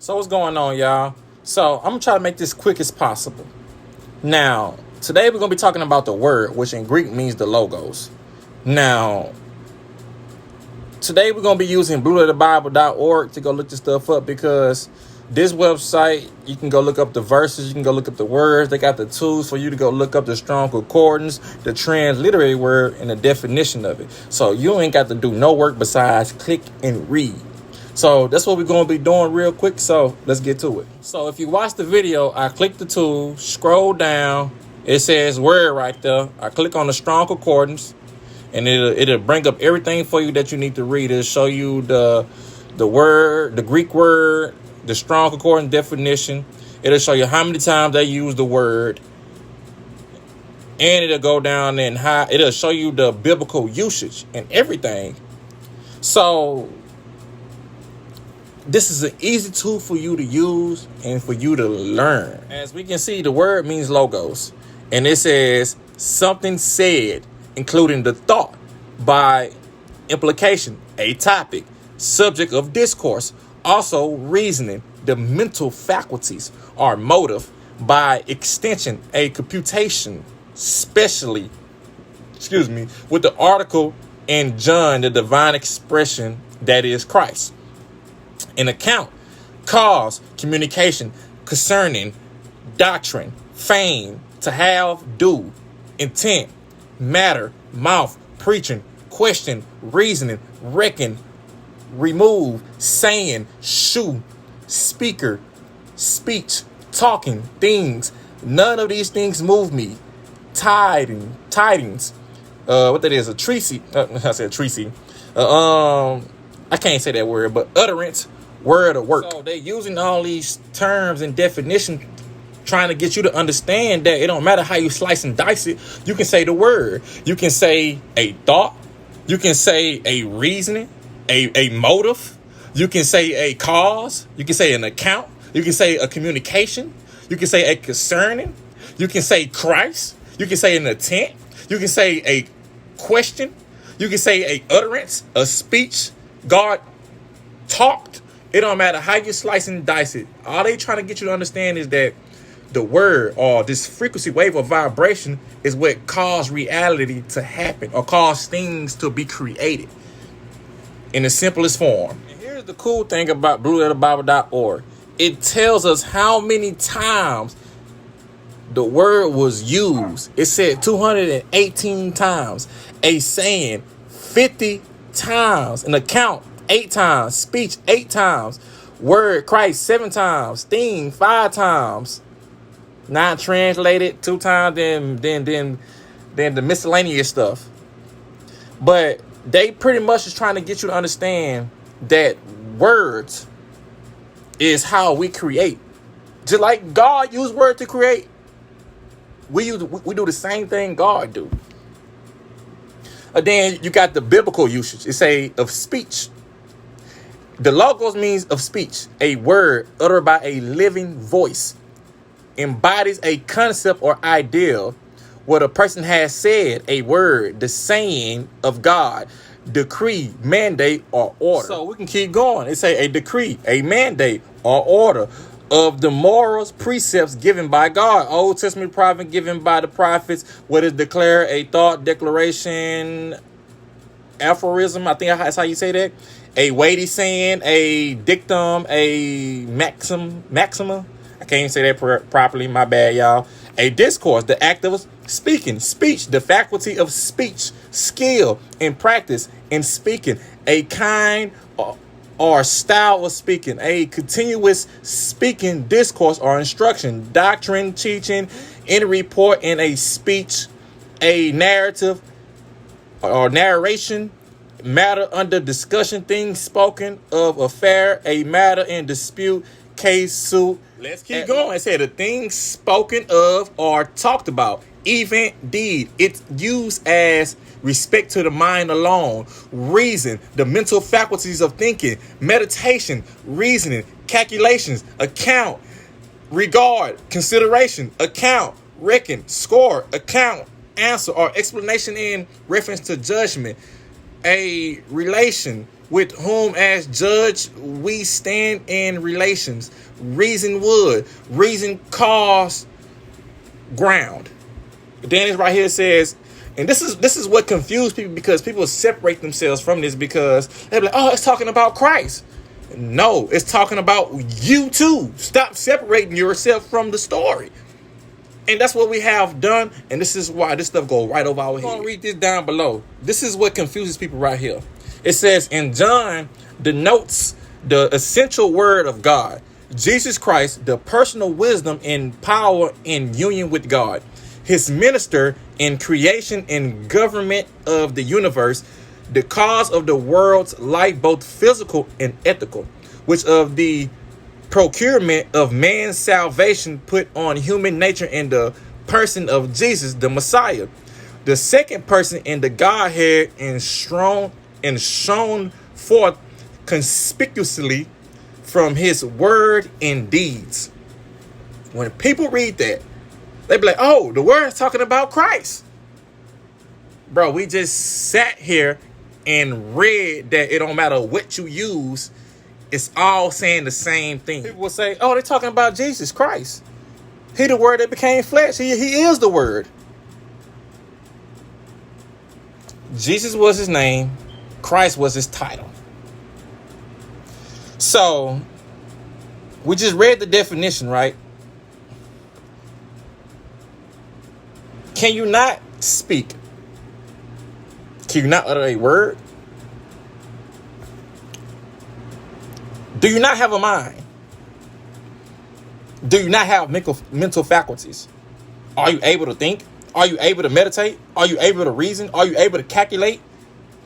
So what's going on, y'all? So I'm gonna try to make this quick as possible. Now, today we're gonna be talking about the word, which in Greek means the logos. Now, today we're gonna be using blueletterbible.org to go look this stuff up, because this website, you can go look up the verses, you can go look up the words. They got the tools for you to go look up the strong concordance, the transliterary word, and the definition of it. So you ain't got to do no work besides click and read. So that's what we're going to be doing real quick. So let's get to it. So if you watch the video, I click the tool, scroll down. It says word right there. I click on the strong concordance, and it'll bring up everything for you that you need to read. It'll show you the word, the Greek word, the strong concordance definition. It'll show you how many times they use the word. And it'll go down and it'll show you the biblical usage and everything. So this is an easy tool for you to use and for you to learn. As we can see, the word means logos. And it says something said, including the thought, by implication, a topic, subject of discourse, also reasoning, the mental faculties, or motive, by extension, a computation, especially, with the article in John, the divine expression that is Christ. An account, cause, communication, concerning, doctrine, fame, to have, do, intent, matter, mouth, preaching, question, reasoning, reckon, remove, saying, shew, speaker, speech, talking, things. None of these things move me. Tidings. What that is? A treaty. I said treaty. I can't say that word, but utterance, word or work. So they're using all these terms and definitions, trying to get you to understand that it don't matter how you slice and dice it. You can say the word. You can say a thought. You can say a reasoning, a motive. You can say a cause. You can say an account. You can say a communication. You can say a concerning. You can say Christ. You can say an intent. You can say a question. You can say a utterance, a speech. God talked. It don't matter how you slice and dice it. All they trying to get you to understand is that the word, or this frequency wave of vibration, is what caused reality to happen, or caused things to be created in the simplest form. And here's the cool thing about blueletterbible.org. It tells us how many times the word was used. It said 218 times. A saying 50 times. An account 8 times. Speech 8 times. Word Christ 7 times. Thing 5 times. Not translated 2 times. Then the miscellaneous stuff. But they pretty much is trying to get you to understand that words is how we create. Just like God used word to create, we do the same thing God do. And then you got the biblical usage. It say of speech. The logos means of speech. A word uttered by a living voice. Embodies a concept or ideal. What a person has said, a word, the saying of God, decree, mandate, or order. So we can keep going. It say a decree, a mandate, or order of the morals, precepts given by God. Old Testament prophet given by the prophets. What is declared, a thought, declaration, aphorism. I think that's how you say that. A weighty saying, a dictum, a maxima. I can't even say that properly. My bad, y'all. A discourse, the act of speaking. Speech, the faculty of speech. Skill in practice in speaking. A kind or style of speaking. A continuous speaking discourse or instruction. Doctrine, teaching, in a report, in a speech. A narrative or narration. Matter under discussion, things spoken of, affair, a matter in dispute, case, suit. Let's keep going. It said the things spoken of or talked about. Event, deed. It's used as respect to the mind alone. Reason, the mental faculties of thinking. Meditation, reasoning, calculations, account, regard, consideration, account, reckon, score, account, answer, or explanation in reference to judgment. A relation, with whom as judge we stand in relations. Reason would. Reason cause ground. Then it's right here says, and this is what confused people, because people separate themselves from this because they're like, oh, it's talking about Christ. No, it's talking about you too. Stop separating yourself from the story. And that's what we have done. And this is why this stuff goes right over our head. I'm going to read this down below. This is what confuses people right here. It says, in John denotes the essential word of God, Jesus Christ, the personal wisdom and power in union with God, his minister in creation and government of the universe, the cause of the world's life, both physical and ethical, which of the procurement of man's salvation put on human nature in the person of Jesus, the Messiah, the second person in the Godhead, and shown forth conspicuously from his word and deeds. When people read that, they be like, oh, the word is talking about Christ. Bro, we just sat here and read that it don't matter what you use, it's all saying the same thing. People will say, oh, they're talking about Jesus Christ. He the word that became flesh. He is the word. Jesus was his name. Christ was his title. So, we just read the definition, right? Can you not speak? Can you not utter a word? Do you not have a mind? Do you not have mental faculties? Are you able to think? Are you able to meditate? Are you able to reason? Are you able to calculate?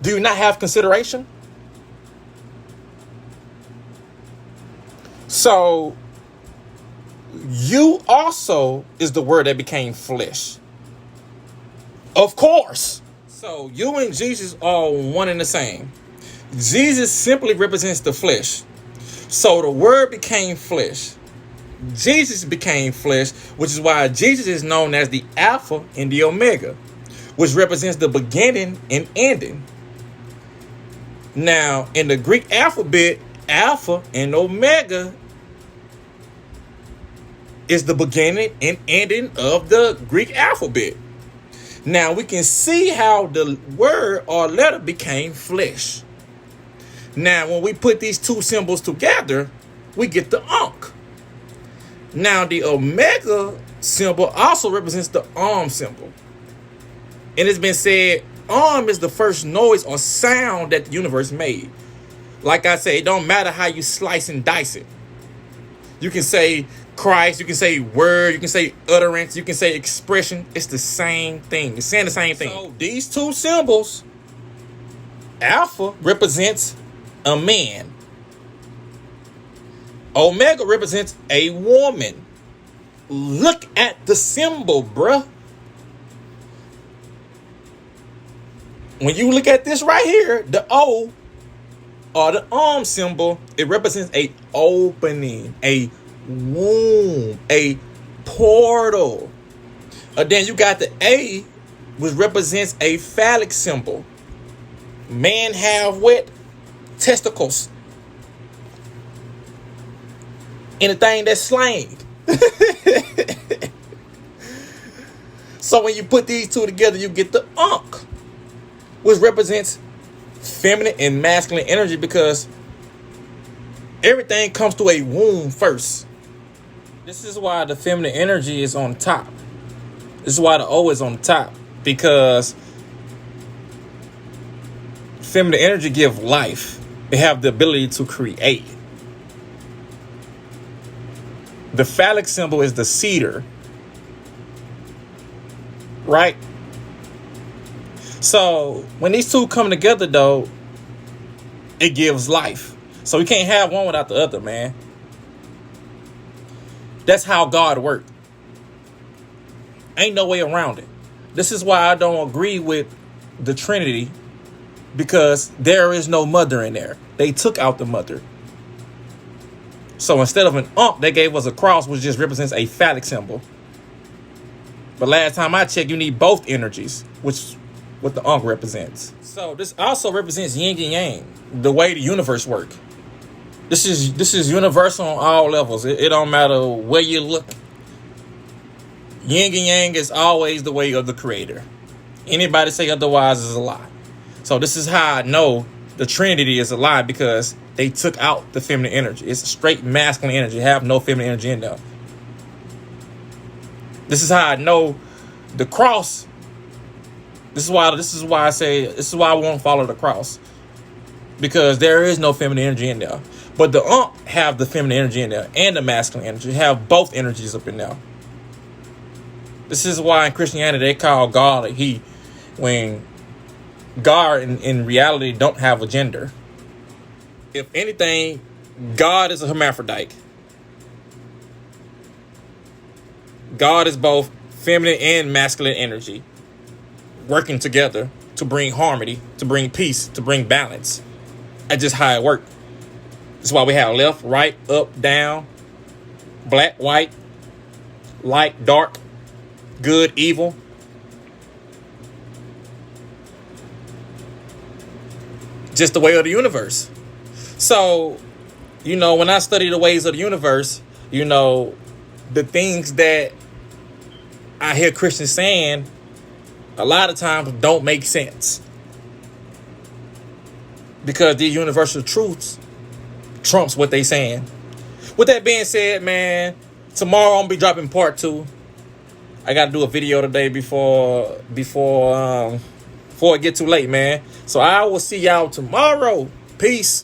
Do you not have consideration? So, you also is the word that became flesh. Of course. So, you and Jesus are one and the same. Jesus simply represents the flesh. So, the word became flesh. Jesus became flesh, which is why Jesus is known as the Alpha and the Omega, which represents the beginning and ending. Now, in the Greek alphabet, Alpha and Omega is the beginning and ending of the Greek alphabet. Now, we can see how the word or letter became flesh. Now, when we put these two symbols together, we get the Ankh. Now, the Omega symbol also represents the Om symbol. And it's been said, Om is the first noise or sound that the universe made. Like I say, it don't matter how you slice and dice it. You can say Christ, you can say word, you can say utterance, you can say expression. It's the same thing. It's saying the same thing. So these two symbols, Alpha represents a man. Omega represents a woman. Look at the symbol, bruh. When you look at this right here, the O or the Om symbol, it represents a opening, a womb, a portal. Then you got the A, which represents a phallic symbol. Man have what? Testicles. Anything that's slain. So when you put these two together, you get the Ankh, which represents feminine and masculine energy, because everything comes through a womb first. This is why the feminine energy is on top. This is why the O is on top, because feminine energy gives life. They have the ability to create. The phallic symbol is the cedar, right? So when these two come together, though, it gives life. So we can't have one without the other, man. That's how God works. Ain't no way around it. This is why I don't agree with the Trinity, because there is no mother in there. They took out the mother. So instead of an Ankh, they gave us a cross, which just represents a phallic symbol. But last time I checked, you need both energies, which what the Ankh represents. So this also represents yin and yang, the way the universe works. This is universal on all levels. It don't matter where you look. Yin and yang is always the way of the creator. Anybody say otherwise is a lie. So this is how I know the Trinity is a lie, because they took out the feminine energy. It's a straight masculine energy. Have no feminine energy in there. This is how I know the cross. This is why I say this is why I won't follow the cross, because there is no feminine energy in there. But the Ankh have the feminine energy in there and the masculine energy. Have both energies up in there. This is why in Christianity they call God a he, when God in reality don't have a gender. If anything, God is a hermaphrodite. God is both feminine and masculine energy working together to bring harmony, to bring peace, to bring balance. That's just how it works. That's why we have left, right, up, down, black, white, light, dark, good, evil. Just the way of the universe. So, when I study the ways of the universe, the things that I hear Christians saying a lot of times don't make sense, because these universal truths trumps what they saying. With that being said, man, tomorrow I'm gonna be dropping part 2. I gotta do a video today before it get too late, man. So I will see y'all tomorrow. Peace.